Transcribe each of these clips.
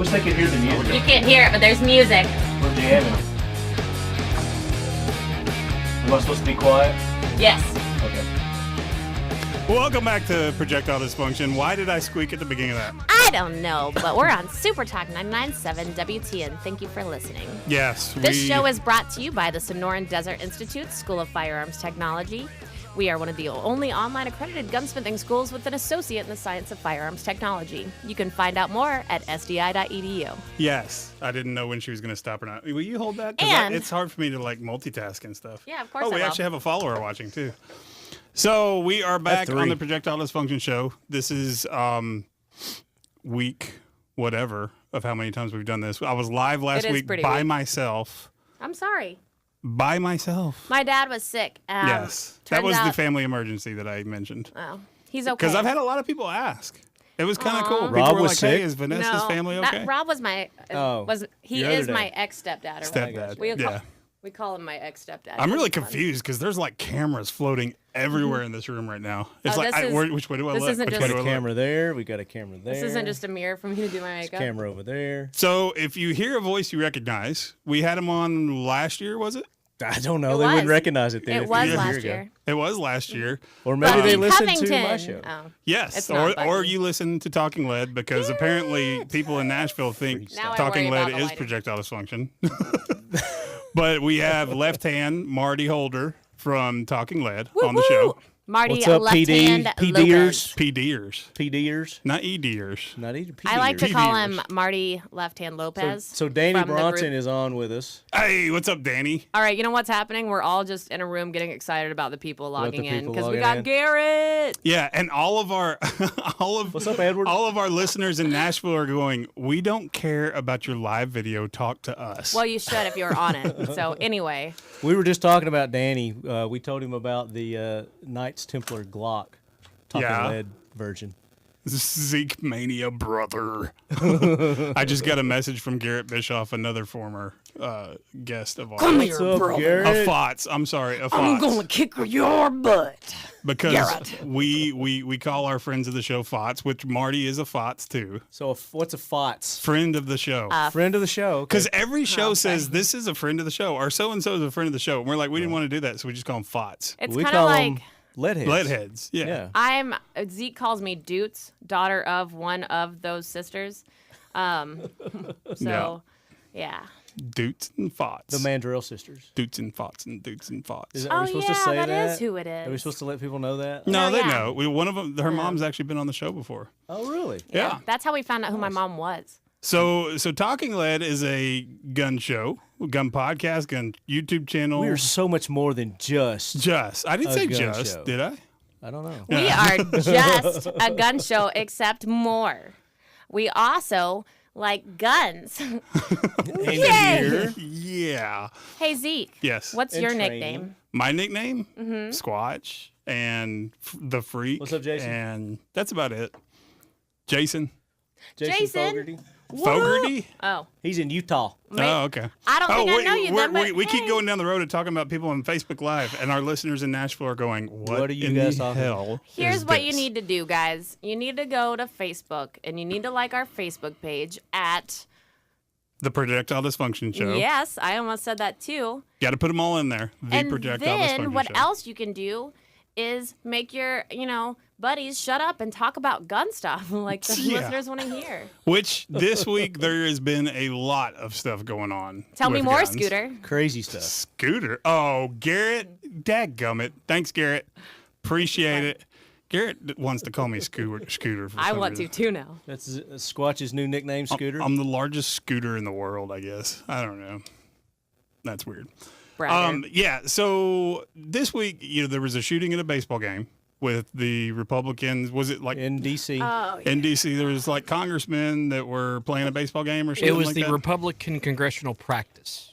wish they could hear the music. You can't hear it, but there's music. We're jamming. Am I supposed to be quiet? Yes. Okay. Welcome back to Projectile Dysfunction. Why did I squeak at the beginning of that? I don't know, but we're on Super Talk 99.7 WTN. Thank you for listening. Yes. This show is brought to you by the Sonoran Desert Institute School of Firearms Technology. We are one of the only online accredited gunsmithing schools with an associate in the science of firearms technology. You can find out more at sdi.edu. Yes. I didn't know when she was going to stop or not. Will you hold that? And it's hard for me to like multitask and stuff. Yeah, of course. Oh, we actually have a follower watching too. So we are back on the Projectile Dysfunction show. This is week whatever of how many times we've done this. I was live last week by myself. I'm sorry. By myself. My dad was sick. Yes. That was the family emergency that I mentioned. Oh, he's okay. Because I've had a lot of people ask. It was kind of cool. People Rob were was like, sick? hey, is Vanessa's family okay? Rob was my, he is my ex-stepdad. Stepdad. We call him my ex-stepdad. I'm really confused because there's like cameras floating everywhere in this room right now. It's which way do I look? We got a camera there. We got a camera there. This isn't just a mirror for me to do my makeup. Camera over there. So if you hear a voice you recognize, we had him on last year, was it? I don't know. They wouldn't recognize it then. It was last year. It was last year. Or maybe they listened to my show. Oh. Yes. Or you listen to Talking Lead because apparently people in Nashville think Talking Lead is Projectile Dysfunction. But we have left hand Marty Holder from Talking Lead on the show. Marty, what's up, left hand PDers? PDers. PDers? Not EDers. Not EDers. I like to call him Marty Left Hand Lopez. So Danny Bronson is on with us. Hey, what's up, Danny? All right, you know what's happening? We're all just in a room getting excited about the people logging in because we got Garrett. Yeah, and all of our what's up, Edward? All of our listeners in Nashville are going, we don't care about your live video. Talk to us. Well, you should if you're on it. So anyway. We were just talking about Danny. We told him about the Knights Templar Glock Talking Lead version. Zeke Mania brother. I just got a message from Garrett Bischoff, another former guest of ours. Come here, bro. A FOTS. I'm sorry, a FOTS. I'm going to kick your butt. Because we call our friends of the show FOTS, which Marty is a FOTS too. So what's a FOTS? Friend of the show. Friend of the show. Because every show says this is a friend of the show, or so-and-so is a friend of the show. And we're like, we didn't want to do that, so we just call them FOTS. It's kind of like... Leadheads. Leadheads, yeah. Zeke calls me Doots, daughter of one of those sisters. Yeah. Doots and Fots. The Mandrill sisters. Doots and Fots and Doots and Fots. Are we supposed to say that? That is who it is. Are we supposed to let people know that? No, they know. One of them, her mom's actually been on the show before. Oh, really? Yeah. That's how we found out who my mom was. So Talking Lead is a gun show, gun podcast, gun YouTube channel. We are so much more than just. I didn't say just, show. did I? I don't know. We are just a gun show, except more. We also like guns. Yay! Yeah. Hey, Zeke. Yes. What's your nickname? My nickname? Squatch and the Freak. What's up, Jason? And that's about it. Jason Fogarty. Fogarty? Oh. He's in Utah. Oh, okay. I don't think I know you then, but we keep going down the road and talking about people on Facebook Live, and our listeners in Nashville are going, what are you guys talking about? Here's what you need to do, guys. You need to go to Facebook, and you need to like our Facebook page at... The Projectile Dysfunction Show. Yes, I almost said that too. Got to put them all in there. The Projectile Dysfunction Show. And then what else you can do is make your, buddies shut up and talk about gun stuff like the listeners want to hear. Which this week there has been a lot of stuff going on. Tell me more, guns. Scooter. Crazy stuff. Scooter. Oh, Garrett. Dadgummit. Thanks, Garrett. Appreciate it. Garrett wants to call me Scooter. For I some want reason. to too now. That's Squatch's new nickname, Scooter. I'm the largest scooter in the world, I guess. I don't know. That's weird. Bragger. So this week, there was a shooting at a baseball game with the Republicans. Was it like in D.C.? Oh, yeah. In D.C., there was like congressmen that were playing a baseball game or something. It was like the that? Republican congressional practice.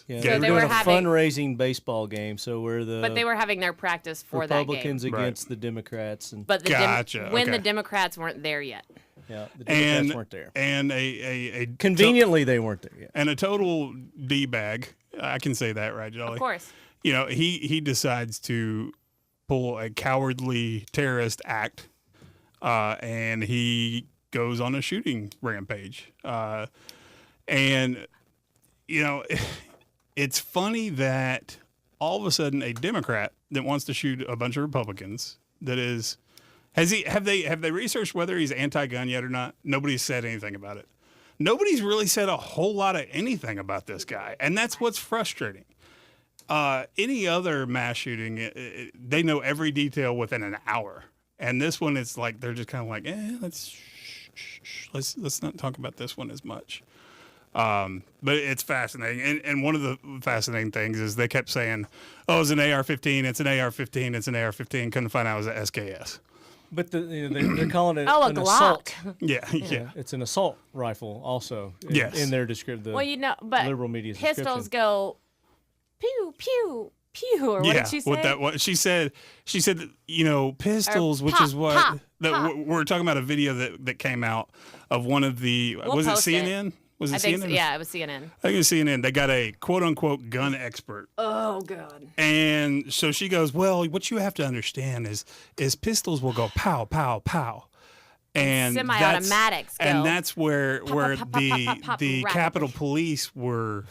Yeah, So they were having a fundraising baseball game. So we're the but they were having their practice for Republicans that game. against the Democrats, and but the Gotcha. when the Democrats weren't there yet. Yeah, the Democrats weren't there. And a conveniently they weren't there yet. And a total D-bag. I can say that, right, Jolly? Of course. He decides to pull a cowardly terrorist act, and he goes on a shooting rampage. And, you know, it's funny that all of a sudden a Democrat that wants to shoot a bunch of Republicans have they researched whether he's anti-gun yet or not? Nobody's said anything about it. Nobody's really said a whole lot of anything about this guy, and that's what's frustrating. Any other mass shooting, they know every detail within an hour, and this one, it's like they're just kind of like, let's not talk about this one as much. But it's fascinating, and one of the fascinating things is they kept saying, "Oh, it's an AR-15, it's an AR-15, it's an AR-15." Couldn't find out it was an SKS. But they're calling it Oh, a an Glock. assault. Yeah. It's an assault rifle also. In their description. Well, you know, but liberal media's pistols description. go pew pew pew, or what did she say? What she said, that, you know, pistols, which pop, is what pop, that pop. we're talking about a video that came out of one of the was it post it. CNN? Was it I think CNN? so, yeah, it was CNN. I think it was CNN. They got a quote unquote gun expert. Oh God. And so she goes, "Well, what you have to understand is pistols will go pow pow pow." And semi-automatics and go that's where the rapidly. Capitol Police were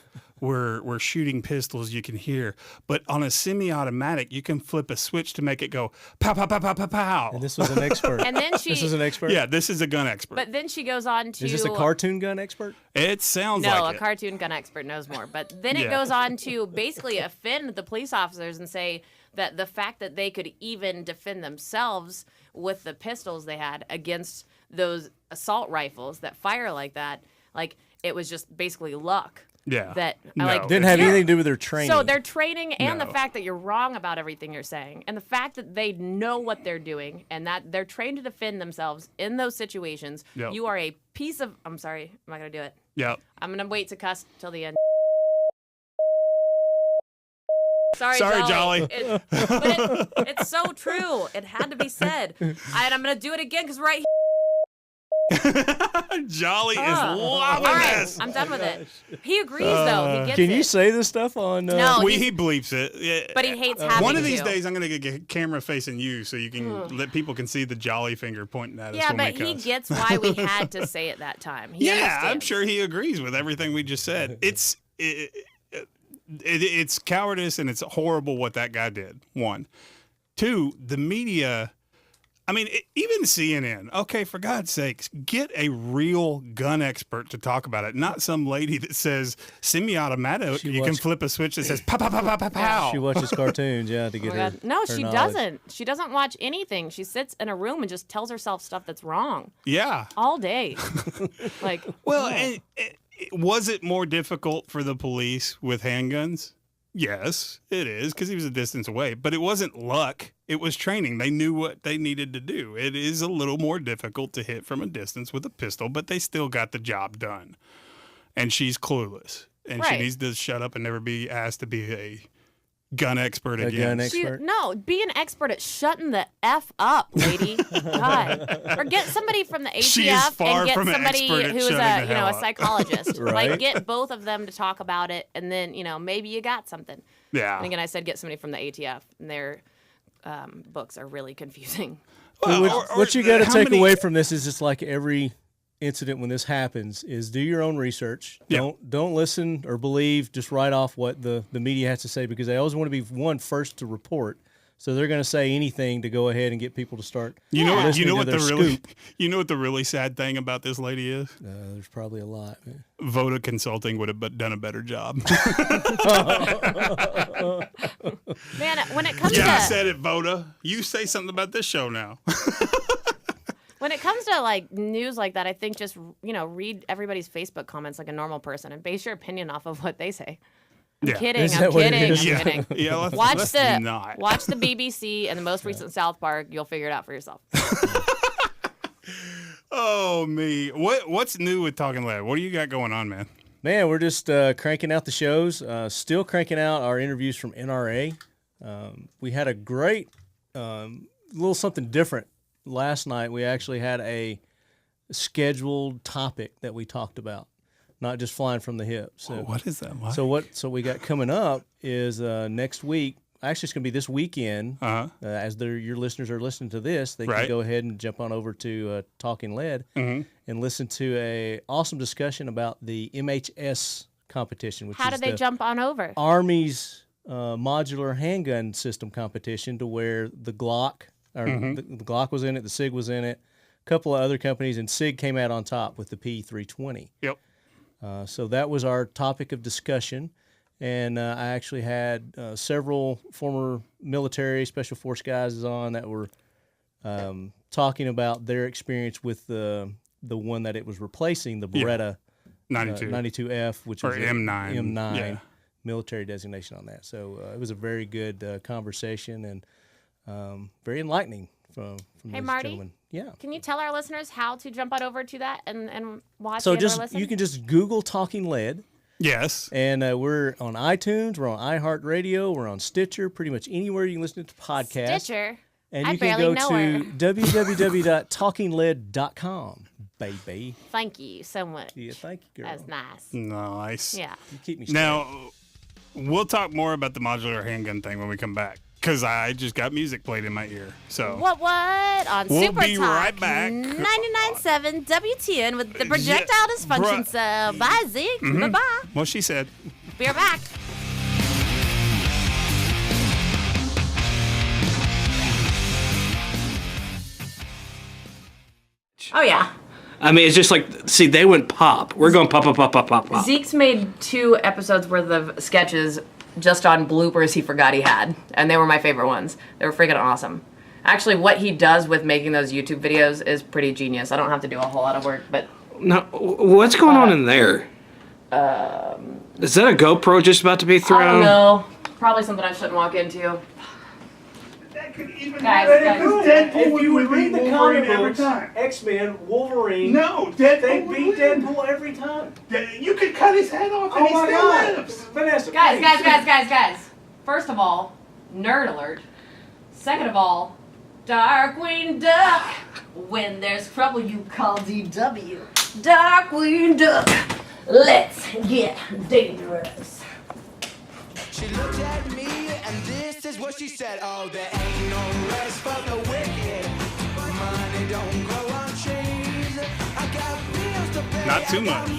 shooting pistols. You can hear, but on a semi-automatic, you can flip a switch to make it go pow pow pow pow pow pow. And this was an expert. And then she This is an expert? Yeah, this is a gun expert. But then she goes on to Is this a cartoon gun expert? It sounds No, like a it. cartoon gun expert knows more. But then it Yeah. goes on to basically offend the police officers and say that the fact that they could even defend themselves with the pistols they had against those assault rifles that fire like that, like it was just basically luck. Yeah. That No. like Didn't have Yeah. anything to do with their training. So their training and the No. fact that you're wrong about everything you're saying, and the fact that they know what they're doing and that they're trained to defend themselves in those situations, Yep. you are a piece of. I'm sorry, I'm not gonna do it. Yeah. I'm gonna wait to cuss till the end. Sorry, Jolly. But it's so true. It had to be said. And I'm gonna do it again because right. Jolly is All loving right, this. I'm done with it. He agrees though. He gets Can it. you say this stuff on? No, He bleeps it. Yeah. but he hates having One of these to. days, I'm going to get a camera facing you so you can let people can see the jolly finger pointing at us Yeah, when but we he cuss. gets why we had to say it that time. He Yeah, I'm understands. sure he agrees with everything we just said. It's cowardice and it's horrible what that guy did. One. Two, the media, I mean, even CNN, okay, for God's sakes, get a real gun expert to talk about it, not some lady that says semi-automatic, you can flip a switch that says pow, pow, pow, pow, pow, pow. She watches cartoons, to get Oh my her. God. No, her she knowledge. doesn't. She doesn't watch anything. She sits in a room and just tells herself stuff that's wrong Yeah. all day. Like, Well, and was it more difficult for the police with handguns? Yes, it is, because he was a distance away. But it wasn't luck. It was training. They knew what they needed to do. It is a little more difficult to hit from a distance with a pistol, but they still got the job done. And she's clueless. And she Right. needs to shut up and never be asked to be a gun expert A again. gun expert. be an expert at shutting the F up, lady. God. Or get somebody from the ATF She is far and get from an somebody expert at who's shutting a the hell a up. psychologist. Right. Like get both of them to talk about it, and then maybe you got something. Yeah. And again, I said get somebody from the ATF, and their books are really confusing. Well, What you got to how take many- away from this is just like every incident when this happens is do your own research. Yeah. Don't listen or believe just right off what the media has to say, because they always want to be first to report. So they're going to say anything to go ahead and get people to start. You know listening to what their the really sad thing about this lady is? There's probably a lot. Man. Voda Consulting would have done a better job. Man, when it comes Yeah, I to said it, Voda. You say something about this show now. when it comes to like news like that, I think just read everybody's Facebook comments like a normal person and base your opinion off of what they say. I'm Yeah. kidding. Is I'm that what it kidding. is? I'm Yeah, kidding. yeah. Let's not. Watch the BBC and the most recent South Park. You'll figure it out for yourself. Oh me. What's new with Talking Lead? What do you got going on, man? Man, we're just cranking out the shows, still cranking out our interviews from NRA. We had a great little something different last night. We actually had a scheduled topic that we talked about, not just flying from the hip. So, What is that like? so what we got coming up is next week actually, it's going to be this weekend. As your listeners are listening to this, they can go ahead and jump on over to Talking Lead and listen to a awesome discussion about the MHS competition. Which How did they jump on over? Army's modular handgun system competition, to where the Glock, the Glock was in it, the SIG was in it, a couple of other companies, and SIG came out on top with the P320. Yep. So that was our topic of discussion. And I actually had several former military special force guys on that were talking about their experience with the one that it was replacing, the Beretta 92F, which or was M9. M9 military designation on that. So it was a very good conversation and very enlightening from these Marty? gentlemen. Yeah. Can you tell our listeners how to jump on over to that and watch So it or listen? you can just Google Talking Lead. Yes. And we're on iTunes, we're on iHeartRadio, we're on Stitcher, pretty much anywhere you can listen to podcasts. Stitcher? And I you can barely go know to her. www.talkingled.com, baby. Thank you so much. Yeah, thank you, girl. That's nice. Nice. Yeah. You keep me straight. Now, we'll talk more about the modular handgun thing when we come back, because I just got music played in my ear. So What? On We'll Super be Talk right back. 99.7 WTN with the Projectile Dysfunction. So bye, Zeke. Bye-bye. What she said. Be right back. Oh, yeah. I mean, it's just like, see, they went pop. We're going pop, pop, pop, pop, pop, pop. Zeke's made 2 episodes worth of sketches just on bloopers he forgot he had, and they were my favorite ones. They were freaking awesome. Actually, what he does with making those YouTube videos is pretty genius. I don't have to do a whole lot of work, but... Now, what's going on in there? Is that a GoPro just about to be thrown? I don't know. Probably something I shouldn't walk into. Guys, Deadpool if you would read the comic every time. X-Men, Wolverine. No, Deadpool. They would beat win. Deadpool every time. You could cut his head off and he still lives. Vanessa, Guys. First of all, nerd alert. Second of all, Darkwing Duck. When there's trouble, you call DW. Darkwing Duck. Let's get dangerous. She looked at me and this is what she said. Oh, there ain't no rest for the wicked. Money don't grow on trees. I got bills to pay. Not too much.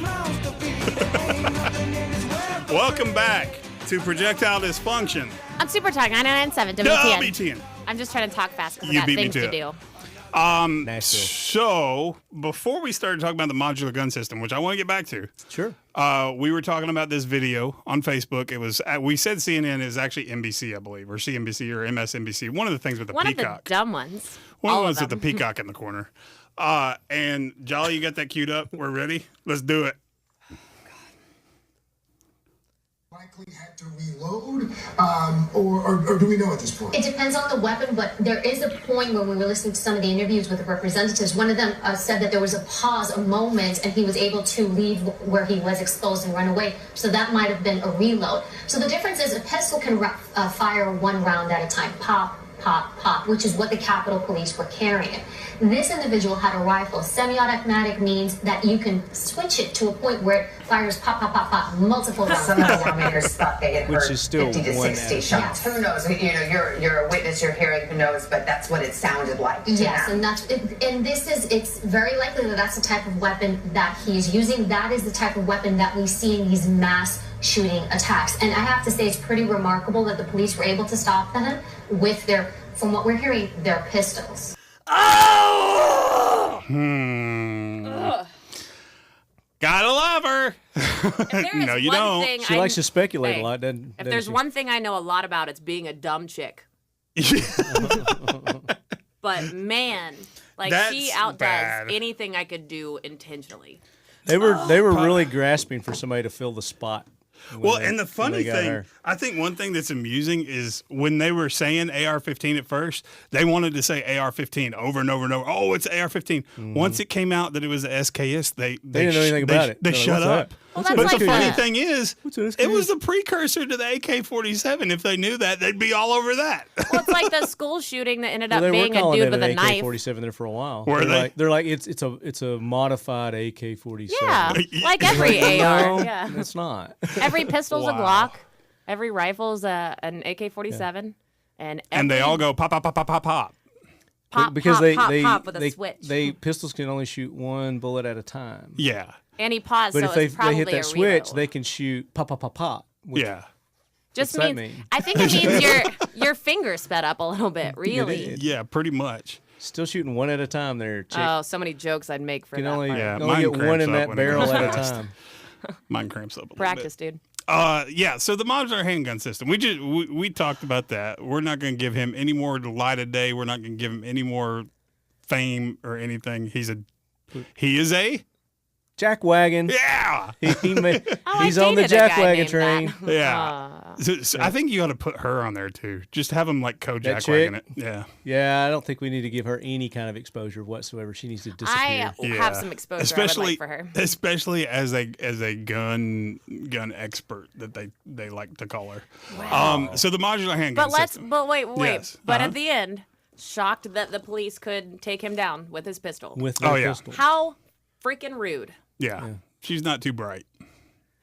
Welcome back to Projectile Dysfunction. On Super Talk 99.7 WTN. WTN. I'm just trying to talk fast because You I got beat me things to to it. do. So before we started talking about the modular gun system, which I want to get back to, Sure. we were talking about this video on Facebook. It was we said CNN is actually NBC, I believe, or CNBC or MSNBC. One of the things with the One peacock. of the dumb ones. One of All the of ones with the them. peacock in the corner. And Jolly, you got that queued up? We're ready. Let's do it. Likely had to reload, or do we know at this point? It depends on the weapon, but there is a point where we were listening to some of the interviews with the representatives. One of them said that there was a pause, a moment, and he was able to leave where he was exposed and run away. So that might have been a reload. So the difference is a pistol can fire 1 round at a time. Pop, pop, pop, which is what the Capitol Police were carrying. This individual had a rifle. Semi-automatic means that you can switch it to a point where it fires pop, pop, pop, pop, multiple rounds. Some of the lawmakers thought they had Which heard is still 50 to 60 shots. Who knows? You know, you're a witness, you're hearing, who knows? But that's what it sounded like. Yes, and it's very likely that that's the type of weapon that he's using. That is the type of weapon that we see in these mass shooting attacks. And I have to say, it's pretty remarkable that the police were able to stop them with from what we're hearing, their pistols. Gotta love her. No, you don't. She likes to speculate a lot, doesn't If there's she? one thing I know a lot about, it's being a dumb chick. But man, like she That's outdoes bad. anything I could do intentionally. They were really grasping for somebody to fill the spot. Well, and the funny got thing, her. I think one thing that's amusing is when they were saying AR-15 at first, they wanted to say AR-15 over and over and over. Oh, it's AR-15. Once it came out that it was the SKS, they didn't know anything about it. They They're like, shut "What's up. that?" Well, But that's the like funny that. thing is, What's an it was SKS? the precursor to the AK-47. If they knew that, they'd be all over that. Well, it's like the school shooting that ended up Well, they were being a calling dude it with an a knife. AK-47 there for a while. Were they? They're like it's a modified AK-47. Yeah, like every No, AR. Yeah, it's not. every pistol's a Wow. Glock. Every rifle is an AK-47, and they all go pop, pop, pop, pop, pop, pop. pop, because pop, they pop with a switch. Pistols can only shoot one bullet at a time. Yeah. And he paused, But so if they it's probably hit that a switch, reload. they can shoot pop, pop, pop, pop. Yeah. Just what's that means mean? I think it means your finger sped up a little bit. Really. Yeah, pretty much. Still shooting one at a time there, chick. Oh, so many jokes I'd make for You that. can only, part. Yeah, you can mine only get one cramps in up that when it barrel goes at a fast. time. Mine cramps up a little Practice, bit. dude. Yeah, so the modular handgun system. We talked about that. We're not going to give him any more light of day. We're not going to give him any more fame or anything. He is a Jackwagon. Yeah. He's on the jackwagon train. Yeah. So I think you ought to put her on there too. Just have him like co-jackwagon it. Yeah. Yeah, I don't think we need to give her any kind of exposure whatsoever. She needs to disappear. I have some exposure especially, I would like for her. Especially as a gun expert that they like to call her. Wow. So the modular handgun system. But wait. Yes. But at the end, shocked that the police could take him down with his pistol. With their pistol. How freaking rude. Yeah. She's not too bright.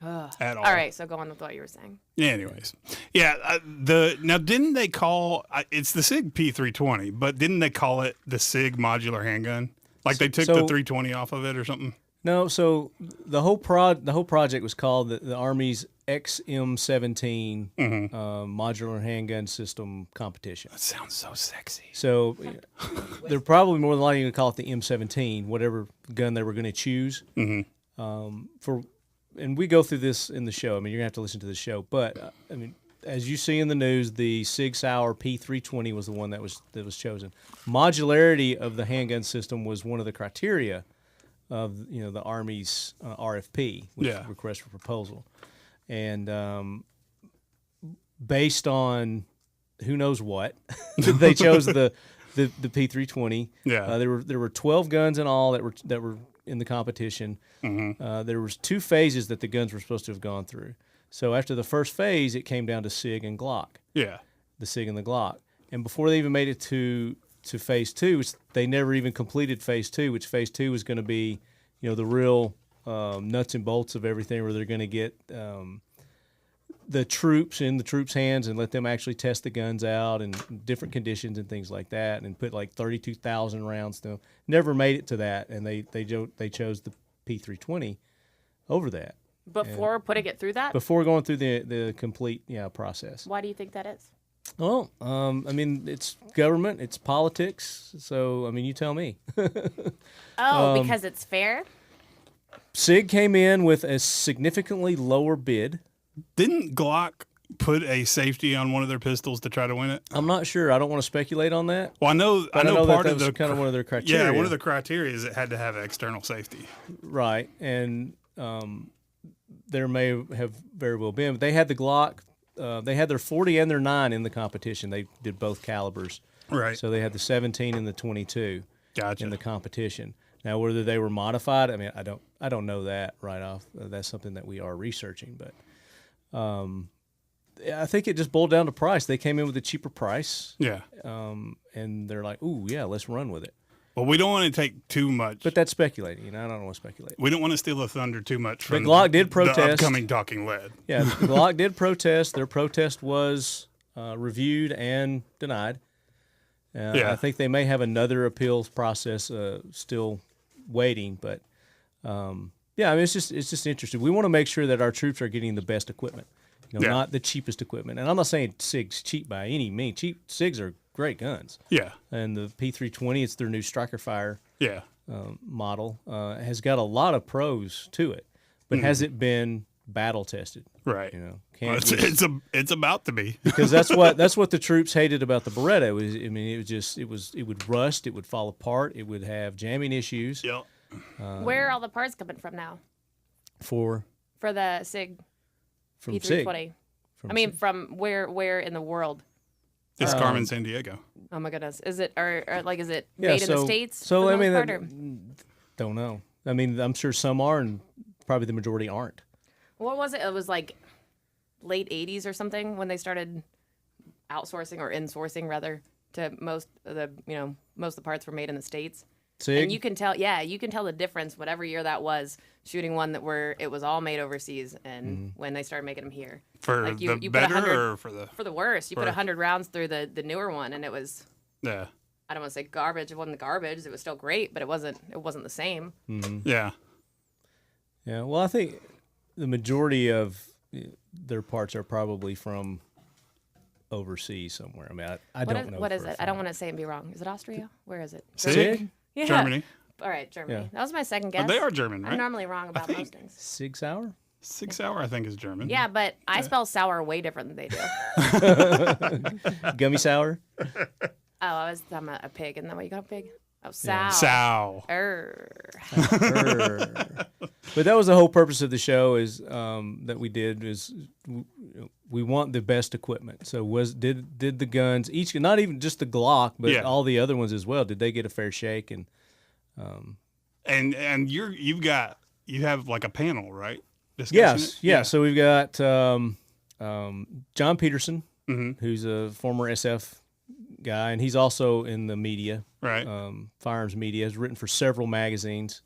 At all. All right, so go on with what you were saying. Yeah, anyways. Yeah, now didn't they call it's the SIG P320, but didn't they call it the SIG modular handgun? Like they took the 320 off of it or something? No, so the whole project was called the Army's XM17 modular handgun system competition. That sounds so sexy. So they're probably more than likely going to call it the M17, whatever gun they were going to choose. And we go through this in the show. I mean, you're going to have to listen to the show. But, I mean, as you see in the news, the Sig Sauer P320 was the one that was chosen. Modularity of the handgun system was one of the criteria of the Army's RFP, which is request for proposal. And based on who knows what, they chose the P320. Yeah. There were 12 guns in all that were in the competition. There was 2 phases that the guns were supposed to have gone through. So after the first phase, it came down to SIG and Glock. Yeah. The SIG and the Glock. And before they even made it to phase 2, they never even completed phase 2, which phase 2 was going to be, the real nuts and bolts of everything, where they're going to get the troops in the troops' hands and let them actually test the guns out in different conditions and things like that, and put like 32,000 rounds to them. Never made it to that, and they chose the P320 over that. Before putting it through that? Before going through the complete process. Why do you think that is? Well, I mean, it's government, it's politics, so, I mean, you tell me. Because it's fair? SIG came in with a significantly lower bid. Didn't Glock put a safety on one of their pistols to try to win it? I'm not sure. I don't want to speculate on that. Well, I know part of the kind of one of their criteria. Yeah, one of the criteria is it had to have external safety. Right, and there may have very well been. But they had the Glock. They had their 40 and their 9 in the competition. They did both calibers. Right. So they had the 17 and the 22 in the competition. Now, whether they were modified, I mean, I don't know that right off. That's something that we are researching, but. I think it just boiled down to price. They came in with a cheaper price. Yeah. And they're like, ooh, yeah, let's run with it. Well, we don't want to take too much. But that's speculating. I don't want to speculate. We don't want to steal the thunder too much from but Glock did protest. The upcoming Talking Lead. Yeah, Glock did protest. Their protest was reviewed and denied. I think they may have another appeals process still waiting, but yeah, I mean, it's just interesting. We want to make sure that our troops are getting the best equipment, not the cheapest equipment. And I'm not saying SIG's cheap by any means. SIGs are great guns. Yeah. And the P320, it's their new Striker Fire model, has got a lot of pros to it. But has it been battle tested? Right. It's about to be. Because that's what the troops hated about the Beretta. It would rust, it would fall apart, it would have jamming issues. Yep. Where are all the parts coming from now? For the SIG from P320. SIG. From where in the world? It's Carmen, San Diego. Oh my goodness! Is it or is it Yeah, made in the States? So for the most part, don't know. I mean, I'm sure some are, and probably the majority aren't. What was it? It was like late '80s or something when they started outsourcing or insourcing rather to most of the parts were made in the States. SIG? And you can tell the difference, whatever year that was, shooting one where it was all made overseas and when they started making them here. For like the better or for the worst? You put 100 rounds through the newer one, and it was. Yeah. I don't want to say garbage. It wasn't garbage. It was still great, but it wasn't the same. Yeah. Yeah. Well, I think the majority of their parts are probably from overseas somewhere. I mean, I don't know. What is it? I don't want to say and be wrong. Is it Austria? Where is it? SIG? Yeah. Germany. All right, Germany. Yeah. That was my second guess. But they are German, right? I'm normally wrong about most things. SIG Sauer? SIG Sauer, I think, is German. Yeah, but I spell sour way different than they do. Gummy sour? I'm a pig. Isn't that what you got, a pig? Oh, sow. Sow. But that was the whole purpose of the show is that we did is we want the best equipment. So did the guns each, not even just the Glock, but all the other ones as well, did they get a fair shake? And you have like a panel, right? Yes. Yeah. So we've got John Peterson, who's a former SF guy, and he's also in the media, right? Firearms media. Has written for several magazines.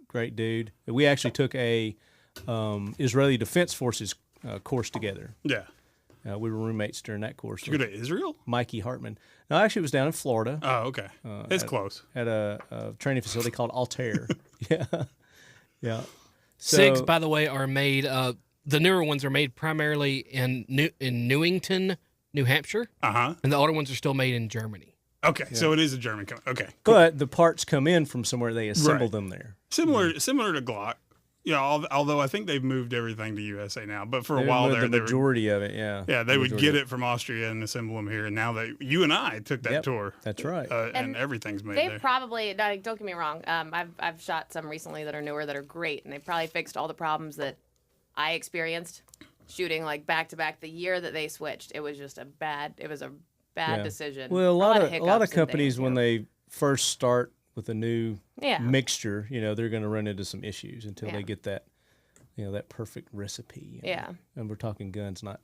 Great dude. We actually took a Israeli Defense Forces course together. Yeah. We were roommates during that course. Did you go to Israel? Mikey Hartman. No, actually, it was down in Florida. Oh, okay. It's close. At a training facility called Altair. Yeah. So, SIGs, by the way, are made. The newer ones are made primarily in Newington, New Hampshire. And the older ones are still made in Germany. Okay, so it is a German company. Okay, cool. But the parts come in from somewhere. They assemble them there. Similar to Glock. Yeah, although I think they've moved everything to USA now, but for a while there, the majority of it, yeah. Yeah, they would get it from Austria and assemble them here, and now you and I took that tour. That's right. And everything's made They've there. probably, don't get me wrong, I've shot some recently that are newer that are great, and they've probably fixed all the problems that I experienced shooting like back to back the year that they switched. It was just a bad decision. Well, a lot of companies when they first start with a new mixture, they're going to run into some issues until they get that, that perfect recipe. Yeah. And we're talking guns, not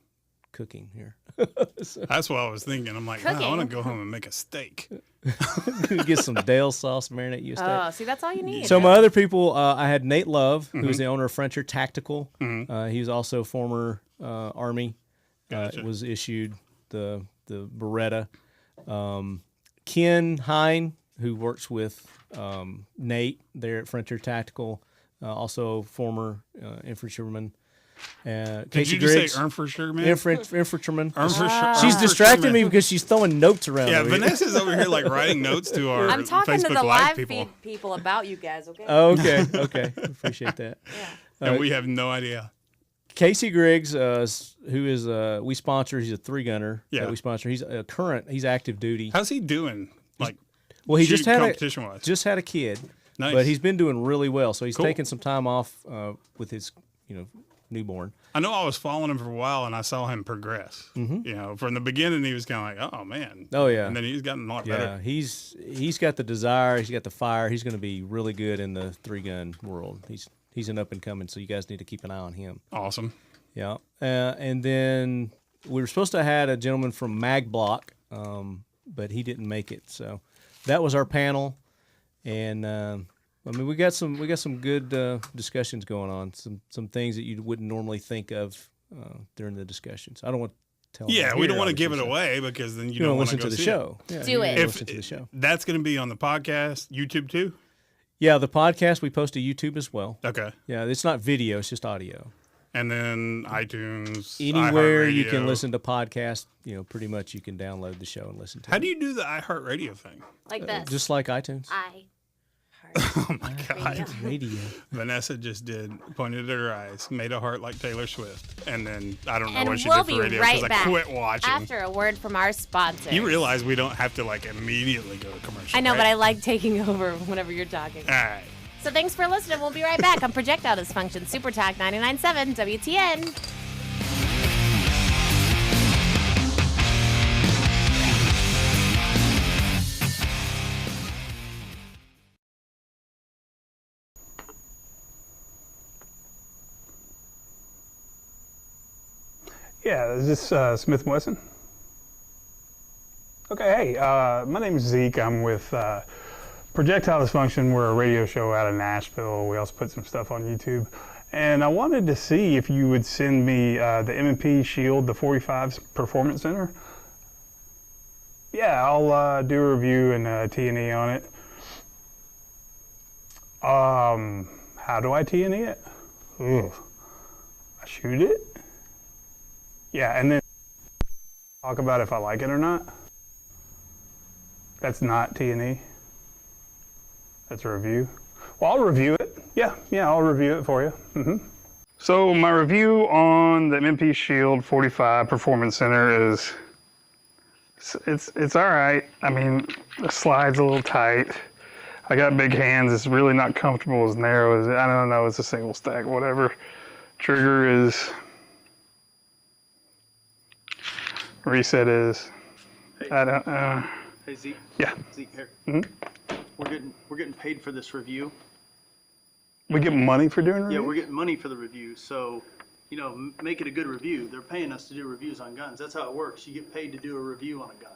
cooking here. That's what I was thinking. I'm like, wow, I want to go home and make a steak. Get some Dale sauce, marinate you a steak. Oh, see, that's all you need. So my other people, I had Nate Love, who's the owner of Frontier Tactical. He was also former Army. Was issued the Beretta. Ken Hine, who works with Nate there at Frontier Tactical, also former infantryman. Did you just say infantryman? Infantryman. She's distracting me because she's throwing notes around. Yeah, Vanessa's over here like writing notes to our I'm talking Facebook to the Live feed people. people about you guys, okay? Okay. Appreciate that. And we have no idea. Casey Griggs, who is we sponsor, he's a 3-gunner. Yeah, we sponsor. He's he's active duty. How's he doing? Like, well, he just had a kid, nice. But he's been doing really well. So he's taking some time off with his newborn. I know I was following him for a while, and I saw him progress. From the beginning, he was kind of like, "Oh man." Oh yeah. And then he's gotten a lot better. He's got the desire. He's got the fire. He's going to be really good in the 3-gun world. He's an up and coming, so you guys need to keep an eye on him. Awesome. Yeah. And then we were supposed to have had a gentleman from Mag Block, but he didn't make it. So that was our panel, and we got some good discussions going on. Some things that you wouldn't normally think of during the discussions. I don't want to tell. Yeah, we don't want to give it away because then you don't want listen to the show. Yeah, do it. Listen to the show. That's going to be on the podcast, YouTube too. Yeah, the podcast we post to YouTube as well. Okay. Yeah, it's not video; it's just audio. And then iTunes, anywhere you can listen to podcasts. Pretty much you can download the show and listen to it. How do you do the iHeartRadio thing? Like this. Just like iTunes. Oh my God. Radio. Vanessa just pointed at her eyes, made a heart like Taylor Swift, and then I don't know and what she we'll did for radio because right I quit watching. After a word from our sponsor. You realize we don't have to immediately go to commercial. I know, right? but I like taking over whenever you're talking. All right. So thanks for listening. We'll be right back on Projectile Dysfunction, Super Talk 99.7 WTN. Yeah, is this Smith & Wesson? Okay, hey, my name is Zeke. I'm with Projectile Dysfunction, we're a radio show out of Nashville. We also put some stuff on YouTube. And I wanted to see if you would send me the M&P Shield, the 45's Performance Center. Yeah, I'll do a review and T&E on it. How do I T&E it? Ugh. I shoot it? Yeah, and then talk about if I like it or not. That's not T&E. That's a review. Well, I'll review it. Yeah, I'll review it for you. So my review on the M&P Shield 45 Performance Center is, it's all right. I mean, the slide's a little tight. I got big hands. It's really not comfortable, as narrow as, I don't know, it's a single stack, whatever. Trigger is, reset is, I don't know. Hey Zeke. Yeah. Zeke, here. We're getting paid for this review. We get money for doing reviews? Yeah, we're getting money for the review. So, you know, make it a good review. They're paying us to do reviews on guns. That's how it works. You get paid to do a review on a gun.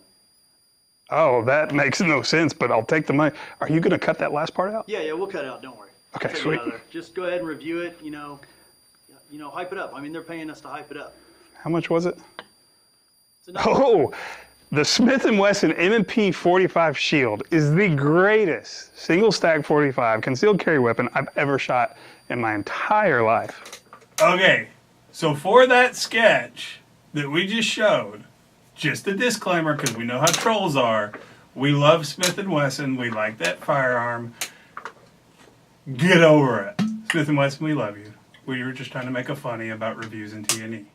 Oh, that makes no sense, but I'll take the money. Are you going to cut that last part out? Yeah, we'll cut it out. Don't worry. Okay, Take it sweet. out of there. Just go ahead and review it. You know, hype it up. I mean, they're paying us to hype it up. How much was it? Oh, the Smith & Wesson M&P 45 Shield is the greatest single stack 45 concealed carry weapon I've ever shot in my entire life. Okay, so for that sketch that we just showed, just a disclaimer, because we know how trolls are, we love Smith & Wesson, we like that firearm. Get over it. Smith & Wesson, we love you. We were just trying to make a funny about reviews and T&E.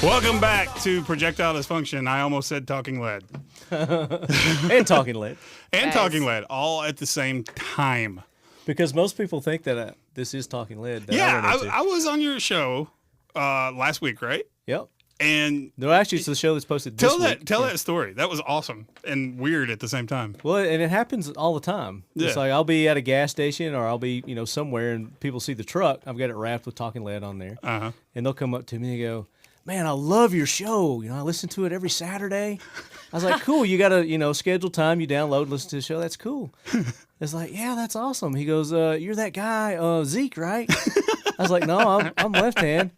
Welcome back to Projectile Dysfunction. I almost said Talking Lead. And Talking Lead. And Talking Lead, all at the same time. Because most people think that this is Talking Lead. Yeah, I was on your show last week, right? Yep. And no, actually, it's the show that's posted this week. Tell that story. That was awesome and weird at the same time. Well, and it happens all the time. Yeah. It's like I'll be at a gas station or I'll be, somewhere and people see the truck. I've got it wrapped with Talking Lead on there. Uh-huh. And they'll come up to me and go, "Man, I love your show. I listen to it every Saturday." I was like, "Cool, you got a, scheduled time, you download, listen to the show. That's cool." It's like, "Yeah, that's awesome." He goes, "You're that guy, Zeke, right?" I was like, "No, I'm left hand."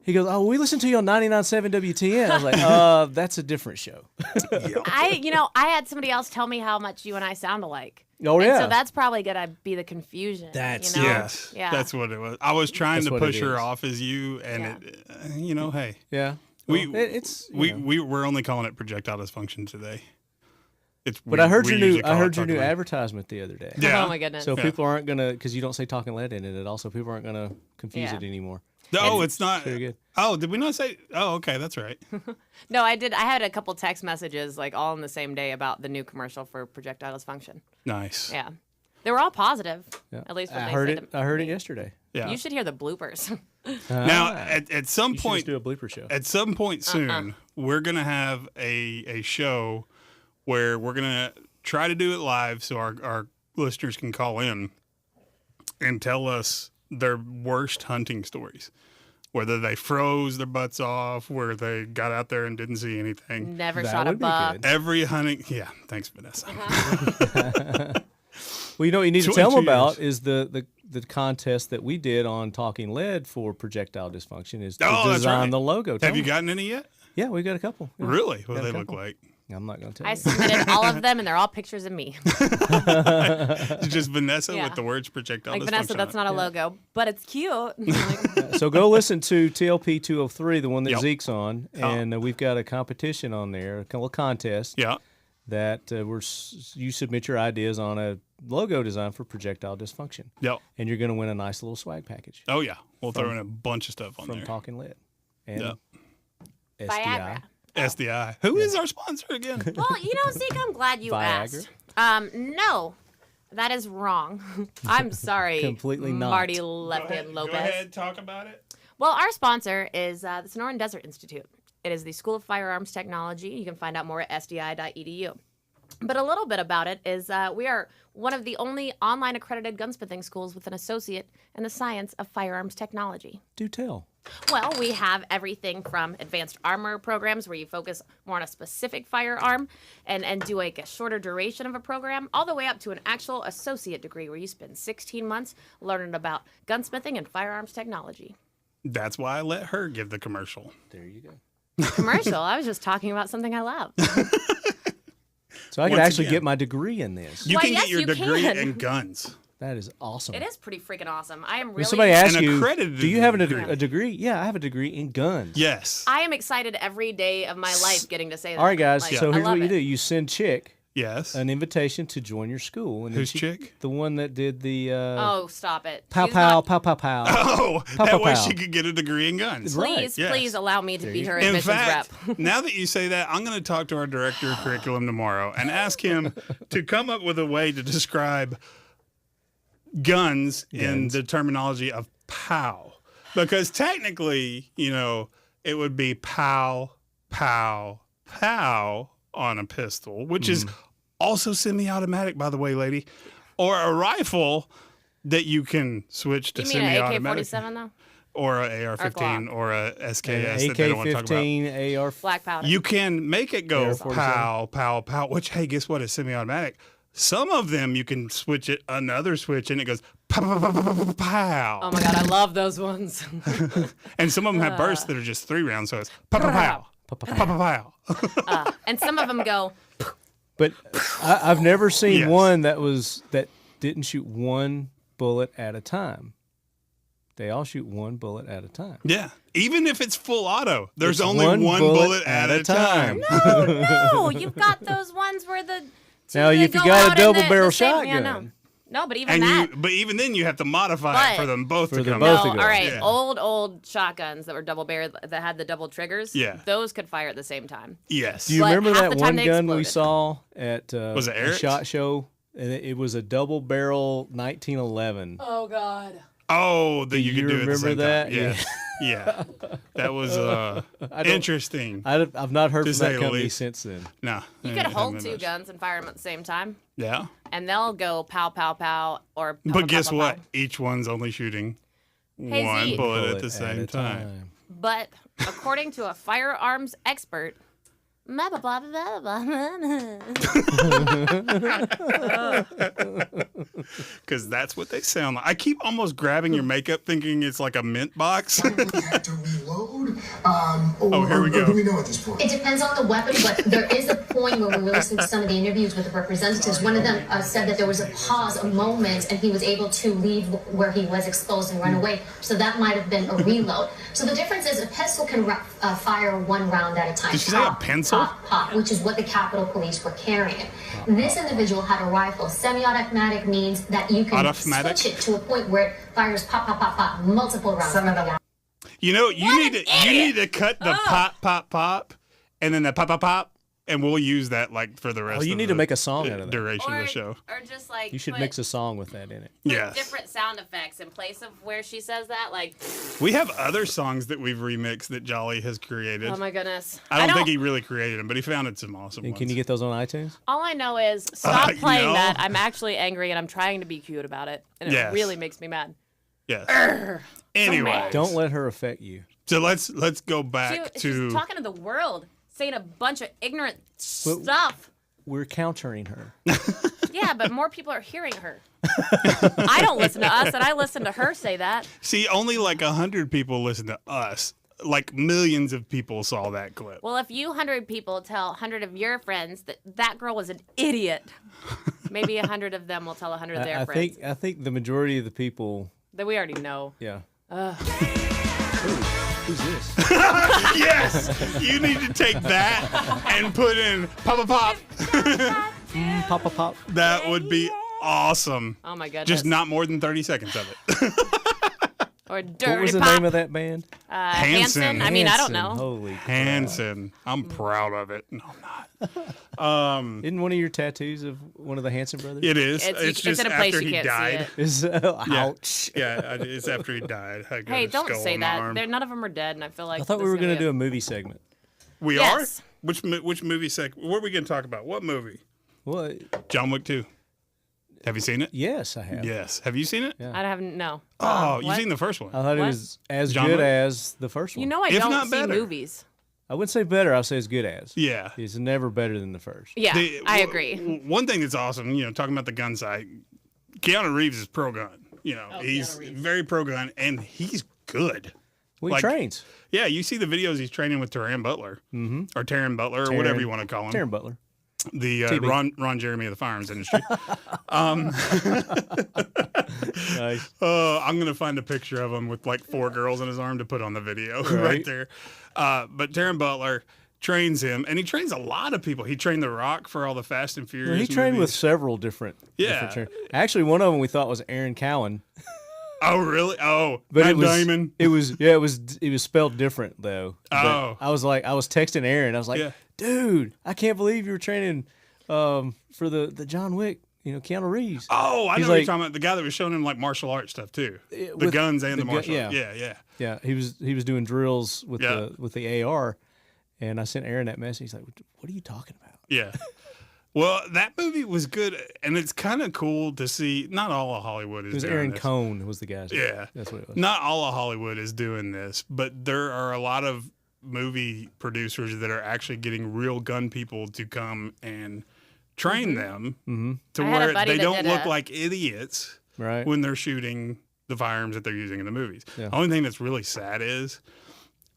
He goes, "Oh, we listen to you on 99.7 WTN." I was like, "That's a different show." I had somebody else tell me how much you and I sound alike. Oh, yeah. And so that's probably gonna be the confusion. That's yes. Yeah. That's what it was. I was trying That's to what push it her is. off as you, and hey. Yeah. We're only calling it Projectile Dysfunction today. But I heard your new Talking Lead. advertisement the other day. Yeah. Oh my goodness. So people aren't gonna, because you don't say Talking Lead in it at all, so people aren't gonna confuse it anymore. No, it's not. Very good. Oh, did we not say? Oh, okay, that's right. No, I did. I had a couple text messages like all in the same day about the new commercial for Projectile Dysfunction. Nice. Yeah. They were all positive. Yeah. At least when I they heard said it. I heard it yesterday. Yeah. You should hear the bloopers. Now, at some You should point, just do a blooper show. At some point soon, we're gonna have a show where we're gonna try to do it live, so our listeners can call in and tell us their worst hunting stories. Whether they froze their butts off, where they got out there and didn't see anything. Never shot a buck. Every hunting, yeah. Thanks, Vanessa. Well, what you need to 22 tell them years. about is the contest that we did on Talking Lead for Projectile Dysfunction is to that's design right. the logo. Tell Have you them. gotten any yet? Yeah, we got a couple. Yeah. Really? What do Got a they look couple. like? I'm not going to tell I you. submitted all of them, and they're all pictures of me. It's just Vanessa Yeah. with the words Projectile Like Dysfunction Vanessa, that's on not a logo, but it's cute. So go listen to TLP 203, the one that Yep. Zeke's on, and we've got a competition on there, a little contest. Yeah. That you submit your ideas on a logo design for Projectile Dysfunction. Yep. And you're going to win a nice little swag package. Oh, yeah. We'll throw in a bunch of stuff on from there. Talking Lead. And Yep. SDI. Viagra. SDI. Who is our sponsor again? Well, Zeke, I'm glad you Viagra? asked. No, that is wrong. I'm sorry. Completely not. Marty Left-Hand Lopez. Go ahead, talk about it. Well, our sponsor is the Sonoran Desert Institute. It is the School of Firearms Technology. You can find out more at sdi.edu. But a little bit about it is we are one of the only online accredited gunsmithing schools with an associate in the science of firearms technology. Do tell. Well, we have everything from advanced armor programs where you focus more on a specific firearm and do like a shorter duration of a program, all the way up to an actual associate degree where you spend 16 months learning about gunsmithing and firearms technology. That's why I let her give the commercial. There you go. Commercial? I was just talking about something I love. So I could actually get my degree in this. You can get your degree in guns. That is awesome. It is pretty freaking awesome. I am really. When somebody asks you, accredited do you have degree. a degree? Yeah, I have a degree in guns. Yes. I am excited every day of my life getting to say that. All right, guys. Like, So I here's love what you it. do: you send Chick an invitation to join your school. And then Who's Chick? The one that did the. Oh, stop it. Pow She's pow not- pow pow pow. Oh, Pow, that pow, way pow. she could get a degree in guns. Please, Yes. please allow me to be her In admissions fact, rep. now that you say that, I'm going to talk to our director of curriculum tomorrow and ask him to come up with a way to describe guns in the terminology of POW. Because technically, it would be pow, pow, pow on a pistol, which is also semi-automatic, by the way, lady, or a rifle that you can switch to You mean an semi-automatic. AK-47 though? Or a AR-15 or a SKS that they don't want to talk about. AK-15, AR. Black powder. You can make it go AR-47. pow, pow, pow, which, hey, guess what? It's semi-automatic. Some of them you can switch it, another switch, and it goes pow, pow, pow, pow, pow, pow. Oh my god, I love those ones. And some of them have bursts that are just 3 rounds, so it's pow, pow, pow, pow, pow, pow. And some of them go. But I've never seen Yes. one that didn't shoot one bullet at a time. They all shoot one bullet at a time. Yeah. Even if it's full auto, there's It's only one bullet at a time. No, you've got those ones where the. Now, they if you go got a out in double the barrel same- yeah, shotgun. no, but even that. But even then, you have to modify it for them both to come No, out. all right. Yeah. Old shotguns that were double barrel that had the double triggers. Yeah. Those could fire at the same time. Yes. Do you But remember half that the time one they gun we exploded. saw at Was it the Eric's? SHOT Show? And it was a double barrel 1911. Oh God. Oh, that you could do it at the remember same that? time. Yes. Yeah. That was interesting. I've not heard to from say that the company least. since then. No. You it could hasn't hold been 2 much. guns and fire them at the same time, Yeah. and they'll go pow pow pow or. Pow, But pow, guess pow, what? pow. Each one's only shooting Hey, one Z. bullet at Bullet the same a time. But according to a firearms expert. Blah, blah, blah, blah, blah, blah. Because that's what they sound like. I keep almost grabbing your makeup thinking it's like a mint box. had to reload. Here we go. Or do we know at this point? It depends on the weapon, but there is a point where we were listening to some of the interviews with the representatives. One of them said that there was a pause, a moment, and he was able to leave where he was exposed and run away. So that might have been a reload. So the difference is a pistol can fire 1 round at a time. Did she say a pencil? Pop, pop, which is what the Capitol Police were carrying. This individual had a rifle. Semi-automatic means that you can Automatic? switch it to a point where it fires pop, pop, pop, pop, multiple rounds. Some of them. You know, you need to cut the pop, pop, pop, and then the pop, pop, pop, and we'll use that like for the rest. Oh, you of need the to make a song out of that. duration of the show. Or just like You should put, mix a song with that in it. put Yes. different sound effects in place of where she says that. Like, We have other songs that we've remixed that Jolly has created. oh my goodness. I don't think he really created them, but he founded some awesome And ones. can you get those on iTunes? All I know is stop playing no. that. I'm actually angry and I'm trying to be cute about it, and it Yes. really makes me mad. Yes. Urgh. Anyway, Don't let her affect you. so let's go back She's to talking to the world, saying a bunch of ignorant stuff. We're countering her. Yeah, but more people are hearing her. I don't listen to us, and I listen to her say that. see. Only like 100 people listen to us. Like millions of people saw that clip. Well, if you 100 people tell 100 of your friends that that girl was an idiot, maybe 100 of them will tell 100 of their I friends. think the majority of the people. That we already know. Yeah. Who's this? Yes, you need to take that and put in pop, pop, pop. Pop, pop, pop. That would be awesome. Oh my goodness. Just not more than 30 seconds of it. Or dirty What was the pop. name of that band? Hanson. I mean, I don't know. Holy Hanson. I'm proud of it. No, I'm not. Isn't one of your tattoos of one of the Hanson brothers? It is. It's It's just in a place after you he can't see died. it. Is ouch. Yeah, it's after he died. I got Hey, a don't skull say on my that. arm. None of them are dead, and I feel like I thought we this were is going to be do a movie segment. We Yes. are? Which movie what are we going to talk about? What movie? What? John Wick 2. Have you seen it? Yes, I have. Yes. Have you seen it? Yeah. I haven't. No. Oh, you've What? seen the first one. I thought it What? was as John good Wick? as the first one. You know, I If don't not see better. movies. I wouldn't say better. I'll say as good as. Yeah. It's never better than the first. Yeah, I agree. One thing that's awesome, talking about the gun side, Keanu Reeves is pro gun. He's very pro gun, and he's good. Well, he trains. Yeah, you see the videos he's training with Taran Butler, or Taryn Butler, or whatever you want to call him. Taryn Butler. The Ron Jeremy of the firearms industry. Nice. I'm going to find a picture of him with like 4 girls in his arm to put on the video right there. But Taryn Butler trains him, and he trains a lot of people. He trained The Rock for all the Fast and Furious He trained with movies. several different. Yeah. different Actually, one of them we thought was Aaron Cowan. Oh, really? Oh, But Matt it was Damon. It was spelled different though. Oh. But I was texting Aaron. I was like, dude, I can't believe you were training for the John Wick. Keanu Reeves. Oh, I He's know what you're like, talking about. The guy that was showing him like martial arts stuff too. The with guns and the gu- martial yeah. arts. Yeah. Yeah, he was doing drills with Yeah. the AR, and I sent Aaron that message. He's like, "What are you talking about?" Yeah. Well, that movie was good, and it's kind of cool to see. Not all of Hollywood is It was doing Aaron this. Cohn was the guy. Yeah, that's what it was. Not all of Hollywood is doing this, but there are a lot of movie producers that are actually getting real gun people to come and train them to I had a where buddy they that don't did look a- like idiots Right. when they're shooting the firearms that they're using in the movies. Yeah. The only thing that's really sad is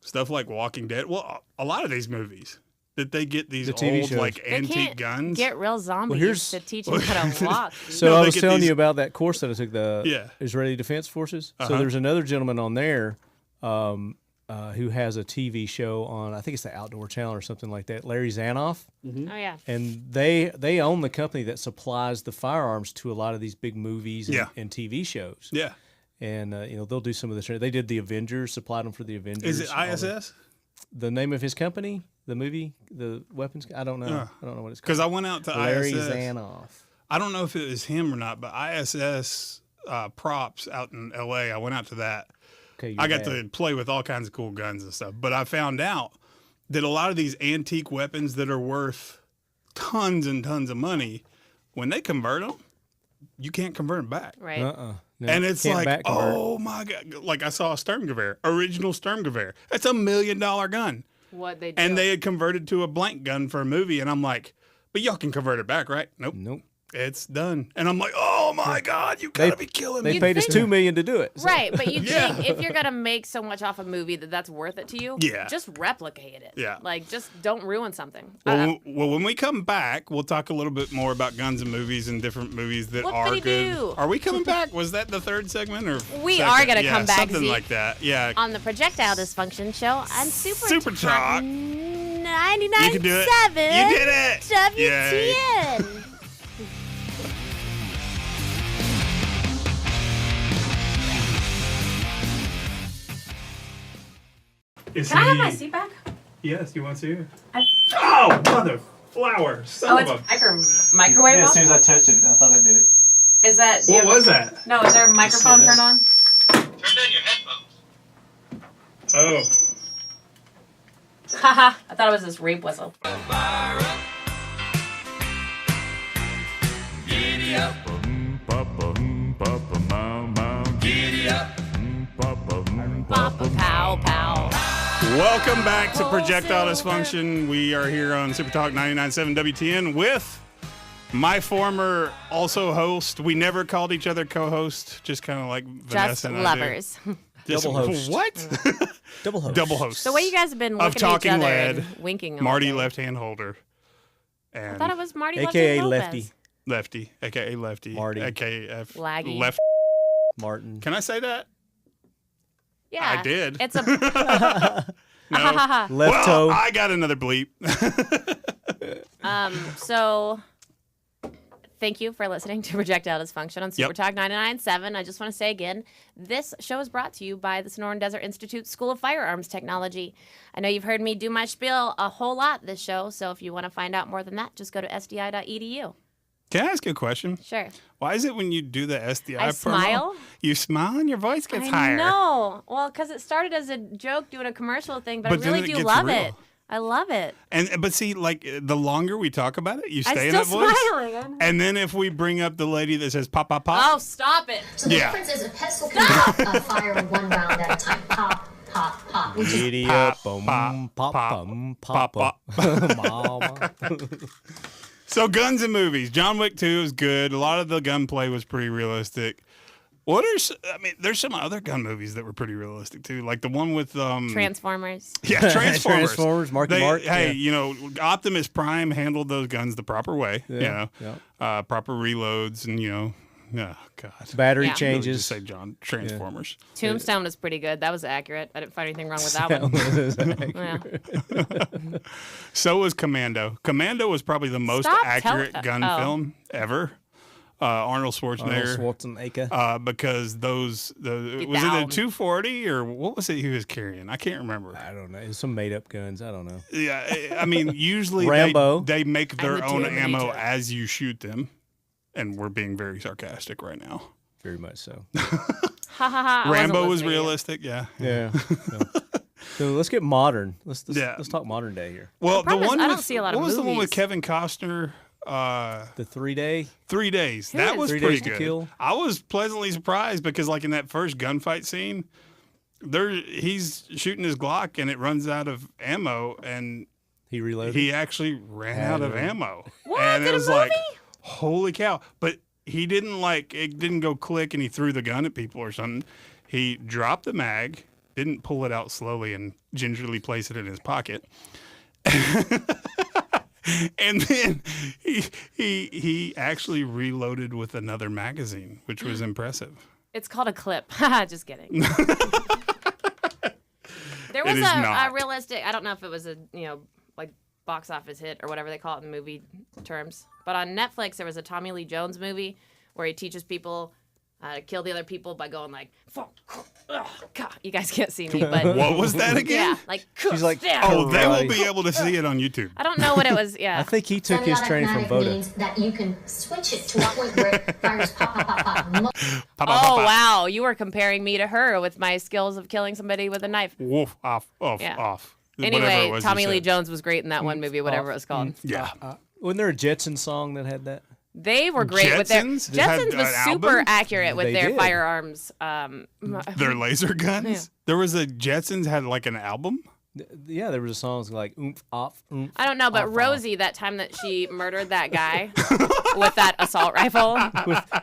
stuff like Walking Dead. Well, a lot of these movies that they get these The TV old shows. like They antique can't guns. get real zombies here's- to teach them how to walk. So No, I they was get telling these- you about that course that I took, the Yeah. Israeli Defense Forces. So Uh-huh. there's another gentleman on there who has a TV show on, I think it's the Outdoor Channel or something like that, Larry Zanoff. Oh yeah. And they own the company that supplies the firearms to a lot of these big movies and, Yeah. and TV shows. Yeah. And they'll do some of this. They did the Avengers, supplied them for the Avengers. Is it all ISS? The name of his company, the movie, the weapons. I don't know. I don't know what it's called. Because I went out to Larry ISS. Zanoff. I don't know if it was him or not, but ISS props out in LA. I went out to that. Okay, I got to play with all kinds of cool guns and stuff. But I found out that a lot of these antique weapons that are worth tons and tons of money, when they convert them, you can't convert them back. Right. No, And it's can't like, back convert. oh my God. Like I saw a Sturmgewehr, original Sturmgewehr. That's $1 million gun. What they do. And they had converted to a blank gun for a movie. And I'm like, but y'all can convert it back, right? Nope. Nope. It's done. And I'm like, oh my God, you gotta be killing me. They paid us $2 million to do it. so- Right, but you Yeah. think if you're gonna make so much off a movie that's worth it to you, Yeah. just replicate it. Yeah. Like just don't ruin something. Well, when we come back, we'll talk a little bit more about guns and movies and different movies that are good. Whoopity-doo. Are we coming back? Was that the third segment or? We second? are gonna Yeah, come back, something Zeke. like that. Yeah. On the Projectile Dysfunction Show on Super Talk. 99.7 You can do it. You did it. WTN. Is Can I have he- my seat back? Yes, you want to see it? I- Oh, mother flower! Son Oh, of it's a. microwave. as soon as I touched it, I thought I did it. Is that? do you What have- was that? No, is there a microphone Just turned this. on? Oh. Haha, I thought it was this rape whistle. Pow pow. Welcome back to Projectile Dysfunction. We are here on Super Talk 99.7 WTN with my former also host. We never called each other co-host, just kind of like Vanessa Just and I do. lovers. Just- Double host. What? Double host. Double host. The way you guys have been of looking at each Talking other Lead, and winking. all Marty day. left hand holder. I And thought it was Marty AKA Lopez. Lefty. Lefty, aka Lefty. Marty. AKA Laggy. Left. Martin. Can I say that? Yeah. I did. It's a. No. Left Well, toe. I got another bleep. So thank you for listening to Projectile Dysfunction on Super Yep. Talk 99.7. I just want to say again, this show is brought to you by the Sonoran Desert Institute School of Firearms Technology. I know you've heard me do my spiel a whole lot this show, so if you want to find out more than that, just go to sdi.edu. Can I ask you a question? Sure. Why is it when you do the SDI I promo, smile? you smile and your voice gets I higher? know. Well, because it started as a joke doing a commercial thing, but, But I then really it do gets love real. it. I love it. But see, like the longer we talk about it, you I'm stay in still that voice. smiling. And then if we bring up the lady that says pop, pop, pop. Oh, stop it. So the difference is a pistol can fire one round at a time. Pop, pop, pop. Giddy up, pop, pop, pop. Mama. So guns and movies. John Wick 2 is good. A lot of the gunplay was pretty realistic. There's some other gun movies that were pretty realistic too, like the one with Transformers. Yeah, Transformers. Transformers, Marky Mark. Hey, Yeah. Optimus Prime handled those guns the proper way. Yeah, Proper reloads, and oh God, Battery Yeah. changes. Really just say Transformers. Tombstone was pretty good. That was accurate. I didn't find anything wrong with that one. Yeah. So was Commando. Commando was probably the most Stop accurate telling- gun film ever. Arnold Schwarzenegger. Because was it a 240 or what was it he was carrying? I can't remember. I don't know. It's some made up guns. I don't know. Yeah, I mean, usually Rambo. they make their I'm own the ammo Terminator. as you shoot them, and we're being very sarcastic right now. Very much so. Ha ha ha. I wasn't Rambo was listening to you. realistic, yeah. Yeah. So let's get modern. Let's Yeah. talk modern day here. Well, the problem is one I don't with see a lot of what was the one with movies. Kevin Costner? The 3 day. 3 days. Who That is- was 3 pretty Days to good. Kill? I was pleasantly surprised because, like in that first gunfight scene, he's shooting his Glock and it runs out of ammo, and He reloaded. he actually ran out of it. ammo. What? And In it a was like, movie? holy cow! But he didn't it didn't go click and he threw the gun at people or something. He dropped the mag, didn't pull it out slowly and gingerly place it in his pocket. And then he actually reloaded with another magazine, which was impressive. It's called a clip. Haha, just kidding. There was is a not. realistic, I don't know if it was a, like box office hit or whatever they call it in movie terms, but on Netflix there was a Tommy Lee Jones movie where he teaches people how to kill the other people by going like, God. You guys can't see me, but What was that again? yeah, like, She's like, yeah. Oh, they will Right. be able to see it on YouTube. I don't know what it was. Yeah, I think he took his training from Semi-automatic Voda. means that you can switch it to a point where it fires pop, pop, pop, pop. Pop, pop, Oh pop. wow, you were comparing me to her with my skills of killing somebody with a knife. Woof, off. Yeah. Whatever it Anyway, was you Tommy Lee said. Jones was great in that one movie, whatever it was called. Yeah. Wasn't there a Jetson song that had that? They were great with their Jetsons? They had Jetsons was an super album? accurate with They their did. firearms. Their laser guns? Yeah. There was a Jetsons had like an album? Yeah, there was a song like oomph, off, oomph. I don't know, but off, Rosie, that time that she murdered that guy with that assault rifle,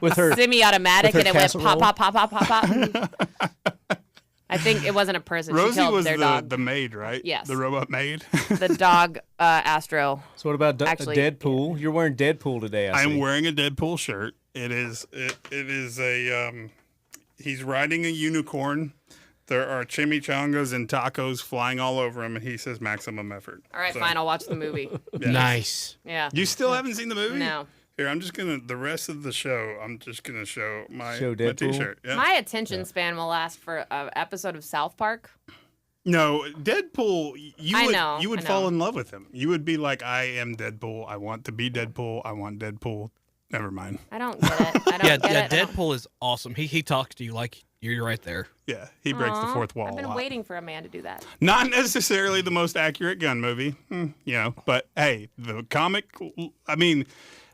with her semi-automatic, with her and it went casserole. pop, pop, pop, pop, pop, pop. I think it wasn't a person. She Rosie killed was their dog. the maid, right? Yes. The robot maid. The dog, Astro. So what about Actually, Deadpool? You're wearing Deadpool today. I I'm see. wearing a Deadpool shirt. It is a he's riding a unicorn. There are chimichangas and tacos flying all over him, and he says maximum effort. All right, So, fine. I'll watch the movie. yeah. Nice. Yeah. You still haven't seen the movie? No. Here, I'm just gonna the rest of the show. I'm just gonna show my Deadpool? T-shirt. Yeah. My attention span will last for an episode of South Park. No, Deadpool. You I would know, you would I know. fall in love with him. You would be like, I am Deadpool. I want to be Deadpool. I want Deadpool. Never mind. I don't get it. I don't Yeah, get yeah. it. I don't- Deadpool is awesome. He talks to you like you're right there. Yeah, he breaks the Aw, fourth wall. I've been a lot. waiting for a man to do that. Not necessarily the most accurate gun movie, but hey, the comic. I mean,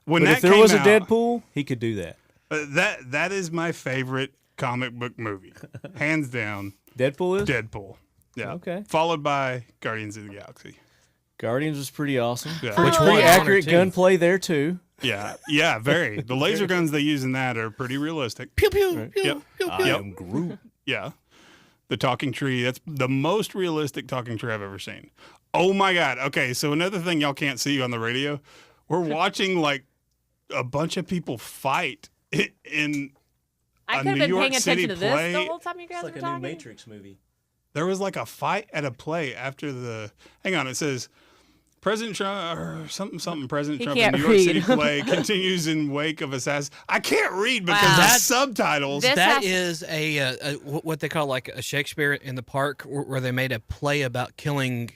when But that if there came was a out, Deadpool, he could do that. that is my favorite comic book movie, hands down. Deadpool is? Deadpool. Yeah. Okay. Followed by Guardians of the Galaxy. Guardians was pretty awesome. Yeah. Pretty one? accurate Two. gunplay there too. Yeah, very. The laser guns they use in that are pretty realistic. Pew pew pew Yep. pew I pew. am Groot. Yeah. The talking tree, that's the most realistic talking tree I've ever seen. Oh my God. Okay, so another thing y'all can't see on the radio, we're watching like a bunch of people fight in I a could have New been York paying City attention to this play. the whole time you guys It's like were a new talking. Matrix movie. There was like a fight at a play after the. Hang on, it says President Trump or something. President He Trump in can't New York City read. play continues in wake of assassin. I can't read because Wow. of That- subtitles. This That has- is a what they call like a Shakespeare in the Park, where they made a play about killing.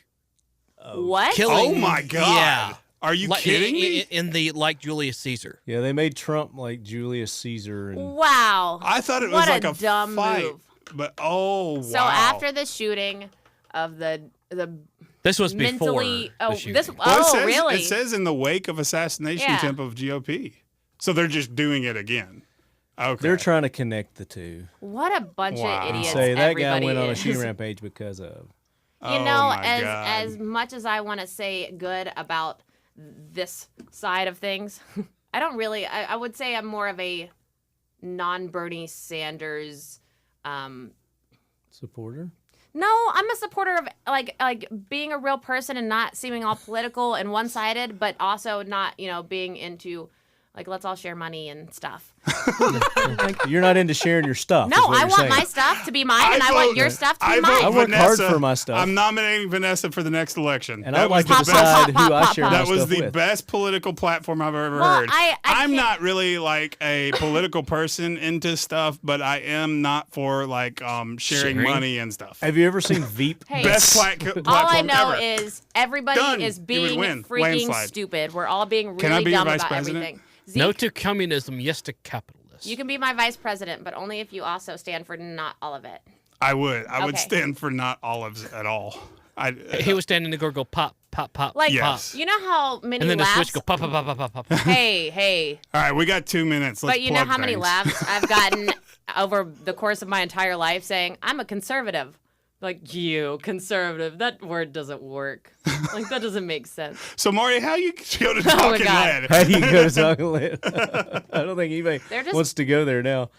What? Killing. Oh my God! Yeah. Are you Like, kidding me? In the like Julius Caesar. Yeah, they made Trump like Julius Caesar and Wow. I thought it was What like a a dumb fight, move. but oh wow! So after the shooting of the This was before mentally. Oh, the shooting. this. Well, Oh, it says, really? It says in the wake of assassination Yeah. attempt of GOP. So they're just doing it again. Okay. They're trying to connect the two. What a bunch of idiots! Say that guy everybody went on a is. shooting rampage because of. You know, as much as I want to say good about this side of things, I don't really. I would say I'm more of a non-Bernie Sanders supporter. No, I'm a supporter of like being a real person and not seeming all political and one-sided, but also not being into like let's all share money and stuff. You're not into sharing your stuff. No, I want my stuff to be mine, and I want your stuff to be mine. I work hard for my stuff. I'm nominating Vanessa for the next election. And I'd like to decide who I share my That was stuff the with. best political platform I've ever Well, heard. I'm not really like a political person into stuff, but I am not for like sharing money and stuff. Have you ever seen Veep? Hey, Best platform all I know ever. is everybody Done. is You would being win. freaking Landslide. stupid. We're all being Can I really be your dumb vice about president? everything. No Zeke, to communism, yes to capitalism. you can be my vice president, but only if you also stand for not all of it. I would. I would Okay. stand for not olives at all. He was standing there, go pop, pop, pop, Like, pop. you know how many And then the laughs? switch go pop, pop, pop, pop, pop, pop. Hey. All right, we got 2 minutes. Let's But you know plug how many things. laughs I've gotten over the course of my entire life saying, I'm a conservative. Like, you, conservative. That word doesn't work. Like, that doesn't make sense. So, Maury, how you go to Oh, my Talking God. Lead? How do you go to Talking Lead? I don't think anybody They're just- wants to go there now.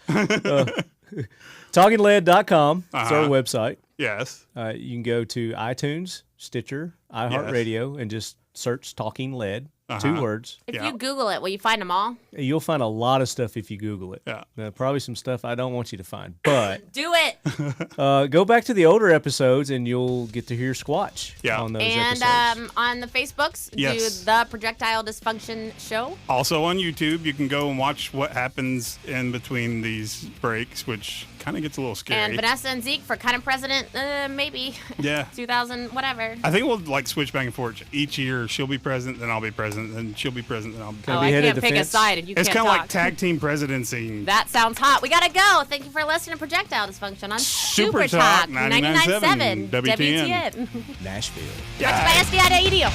TalkingLead.com is our Uh-huh. website. Yes. You can go to iTunes, Stitcher, iHeartRadio, and just search Talking Lead. 2 words. If you Google it, will you find them all? You'll find a lot of stuff if you Google it. Yeah. Probably some stuff I don't want you to find. But Do it. go back to the older episodes and you'll get to hear Squatch on those And episodes. on the Facebooks, Yes. do the Projectile Dysfunction show. Also on YouTube, you can go and watch what happens in between these breaks, which kind of gets a little scary. And Vanessa and Zeke for kind of president, maybe. Yeah. 2000, whatever. I think we'll like switch back and forth. Each year, she'll be president, then I'll be president, then she'll be president, then I'll be I can't pick a side and you It's can't kind of talk. like tag team presidency. That sounds hot. We gotta go. Thank you for listening to Projectile Dysfunction on Super Talk 99.7 WTN. WTN. Nashville. Brought to you by SDI.edu.